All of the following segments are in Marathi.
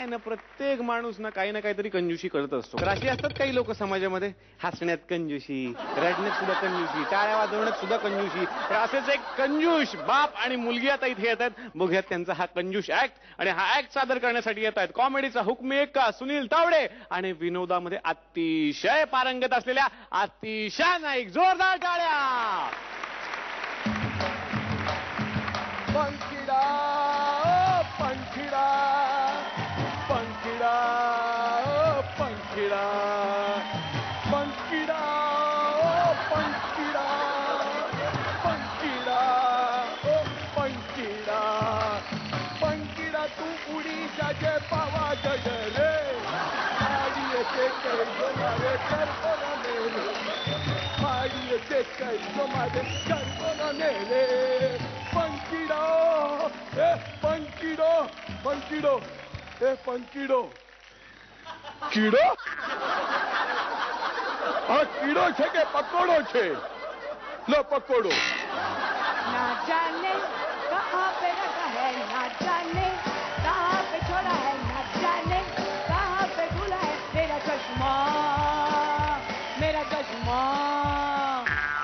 ना प्रत्येक माणूस ना काही ना काहीतरी कंजूशी करत असतो. तर अशी असतात काही लोक समाजामध्ये, हसण्यात कंजूशी, रडण्यात सुद्धा कंजूशी, टाळ्या वाजवण्यात सुद्धा कंजूशी. तर असेच एक कंजूश बाप आणि मुलगी आता इथे येत आहेत. बघूयात त्यांचा हा कंजूश ऍक्ट. आणि हा ऍक्ट सादर करण्यासाठी येत आहेत कॉमेडीचा हुकमी एक्का सुनील तावडे आणि विनोदामध्ये अतिशय पारंगत असलेल्या अतिशय नाईक. जोरदार टाळ्या. पंखिडा पंखिडा पंखिडा पंखिडा पंखिडा पंखिडा पंखिडा पंखिडा पंखिडा तू उडीसाचे पावा जग रे माडियेचे कैसो मारे करतो नेले माडियेचे कैसो मारे करतो नेले पंखिडो ए पंखिडो पंखिडो ए पंखिडो कीड़ो आ कीड़ो छे के पकोड़ो छे लो पकोड़ो ना जाने कहाँ पे रखा है ना जाने कहाँ पे छोड़ा है ना जाने कहाँ पे भूला है मेरा चश्मा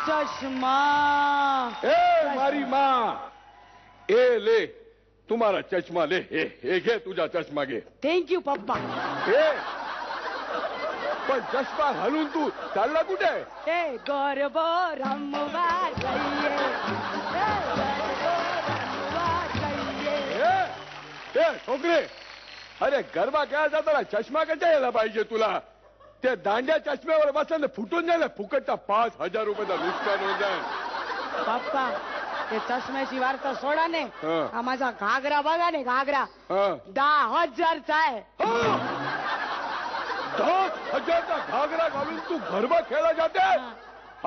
चश्मा ए मारी माँ ए ले तुम्हारा चष्मा ले ए घे तुझा चष्मा घे. थँक यू पप्पा. ए पण चष्मा घालून तू चालला कुठे? ए गर्भ रमवार गईये ए छोकरे अरे गरबा खेळायला जाताना चष्मा कसा यायला पाहिजे तुला? त्या दांड्या चष्म्यावर बसल्याने फुटून जाईल फुकटचा 5,000 रुपयाचा नुकसान होऊन जाईल. पप्पा ते चष्म्याची वार्ता सोडा ने हा माझा घागरा बघा ने घागरा 10,000चा आहे. 10,000चा घागरा घालून तू गरबा खेळायला जाते?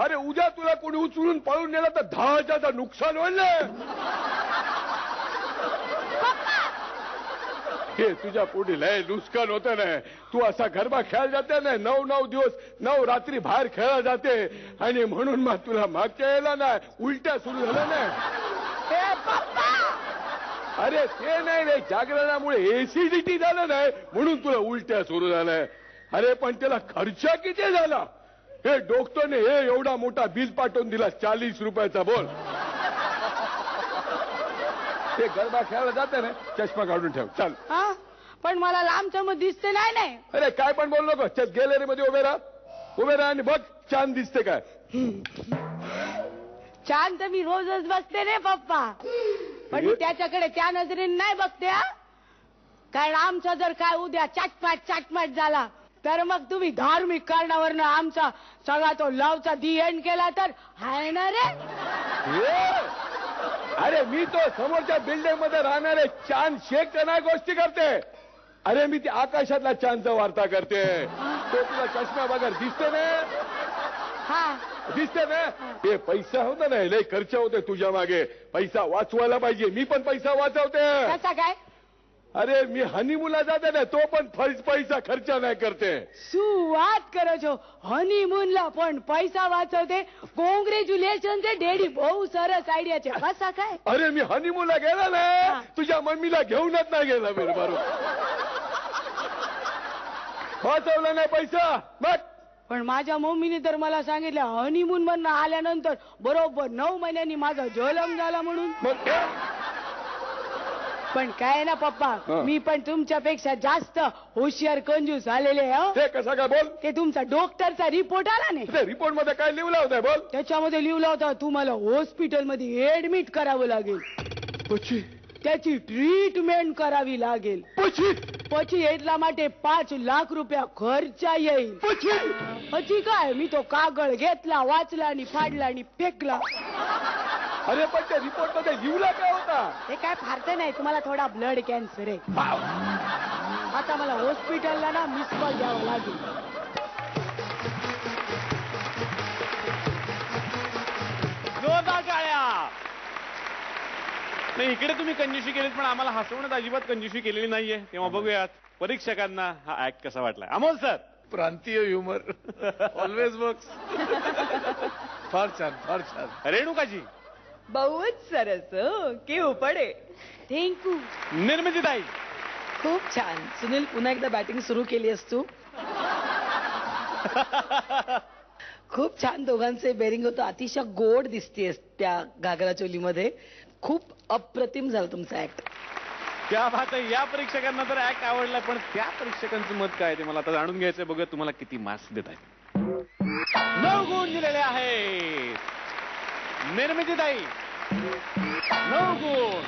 अरे उद्या तुला कोणी उचलून पळून नेलं तर 10,000चं नुकसान होईल ना. हे तुझ्या पोटी लय नुकसान होतं ना. तू असा गरबा खेळायला जाते ना 9 दिवस 9 रात्री बाहेर खेळायला जाते आणि म्हणून मग तुला मागच्या यायला ना उलट्या सुरू झाल्या ना. अरे ते नाही रे जागरणामुळे एसिडिटी झालं नाही म्हणून तुला उलट्या सुरू झाल्या. अरे पण त्याला खर्च किती झाला? हे डॉक्टरने हे एवढा मोठा बिल पाठवून दिला 40 रुपयाचा. बोल ते गरबा खेळायला जाते ना चष्मा काढून ठेव चल. पण मला लांबच्या मध्ये दिसते नाही. अरे काय पण बोल नको. चल गॅलरी मध्ये उभे राहा आणि बघ चांद दिसते काय? चांद तर मी रोजच बघते रे पप्पा. पण त्याच्याकडे त्या नजरेने नाही बघते. कारण आमचा जर काय उद्या चाटमाट झाला तर मग तुम्ही धार्मिक कारणावरनं आमचा सगळा तो लवचा दी एंड केला तर हाय ना रे. अरे मी तो समोरच्या बिल्डिंग मध्ये राहणारे चांद शेख नाही गोष्टी करते. अरे मी ती आकाशातला चांदचा वार्ता करते. तो तुला चष्मा बघा दिसते ना? दिसते ना? हे पैसा होता ना लय खर्च होते तुझ्या मागे. पैसा वाचवायला पाहिजे. मी पण पैसा वाचवते. कसा काय? अरे मी हनीमूनला जाते ना तो पण पैसा खर्च नाही करते. सुवात करो छो हनीमूनला पण पैसा वाचवते. कॉंग्रॅच्युलेशन चे डॅडी भाऊ सरस आयडिया छे. कसा काय? अरे मी हनीमूनला गेला ना तुझ्या मम्मीला घेऊनच नाही गेला. बरोबर वाचवला नाही पैसा. मग पण माझ्या मम्मीने तर मला सांगितलं हनीमून मधनं आल्यानंतर बरोबर 9 महिन्यांनी माझा जलम झाला म्हणून. पण काय ना पप्पा मी पण तुमच्यापेक्षा जास्त हुशार कंजूस आलेले आहे. ते कसा काय? बोल. ते तुमचा डॉक्टरचा रिपोर्ट आला नाही. रिपोर्ट मध्ये काय लिहिलं होतं? बोल. त्याच्यामध्ये लिहिलं होतं तुम्हाला हॉस्पिटलमध्ये ऍडमिट करावं लागेल. त्याची ट्रीटमेंट करावी लागेल. પછી એટલા માટે 5 લાખ રૂપિયા ખર્ચા येईल. પછી काय मी तो कागळ घेतला वाचला आणि फाडला आणि फेकला. अरे पण त्या रिपोर्ट मध्ये लिहिला काय होता? हे काय फारतं नाही. तुम्हाला थोडा ब्लड कॅन्सर आहे. आता मला हॉस्पिटलला ना मिस कॉल द्यावं लागेल. जोरदार टाळ्या. नाही इकडे तुम्ही कंजूशी केलीत पण आम्हाला हसवण्यात अजिबात कंजूशी केलेली नाहीये. तेव्हा बघूयात परीक्षकांना हा ऍक्ट कसा वाटलाय. अमोल सर. प्रांतीय ह्युमर ऑलवेज वर्क्स. फार छान. रेणुकाजी. बहुत सरस. केव्ह पडे. थँक्यू. निर्मितीताई. खूप छान. सुनील, पुन्हा एकदा बॅटिंग सुरू केली आहेस तू. खूप छान दोघांचे बेरिंग होतं. अतिशय गोड दिसतेस त्या घागरा चोलीमध्ये. खूप अप्रतिम झालं तुमचं ऍक्ट. क्या बात आहे. या प्रेक्षकांना तर ऍक्ट आवडलाय, पण त्या प्रेक्षकांचं मत काय ते मला आता जाणून घ्यायचंय. बघूया तुम्हाला किती मार्क्स देत आहेत. 9 गुण दिलेले आहेत. निर्मितीताई 9 गुण.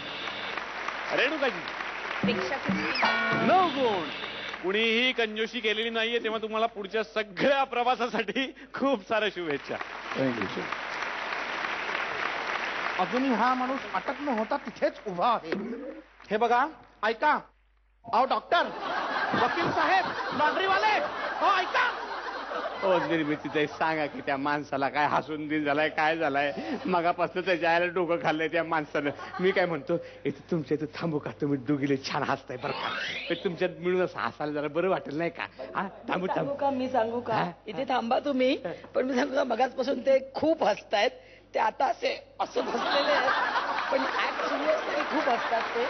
रेणुकाजी 9 गुण. कुणीही कंजूशी केलेली नाहीये, तेव्हा तुम्हाला पुढच्या सगळ्या प्रवासासाठी खूप साऱ्या शुभेच्छा. Thank you sir. अजूनही हा माणूस अटक न होता तिथेच उभा आहे. हे बघा, ऐका. अहो डॉक्टर, वकील साहेब, लॉन्ड्रीवाले, हो ऐका. हो निर्मितीताई, सांगा की त्या माणसाला काय हसून दिन झालाय, काय झालाय. मगापासून त्याच्या आयला डोकं खाल्लंय त्या माणसानं. मी काय म्हणतो, इथे तुमच्या इथे थांबू का? तुम्ही दोघीले छान हसताय बरं का. तुमच्यात मिळून असं हसायला जरा बरं वाटेल नाही का? हा, थांबू सांगू थांबू. का, मी सांगू का? हा? इथे थांबा तुम्ही. पण मी सांगू का, मगाचपासून ते खूप हसतायत. ते आता असं बसलेले आहेत, पण ऍक्ट सुरू असताना खूप हसतात ते.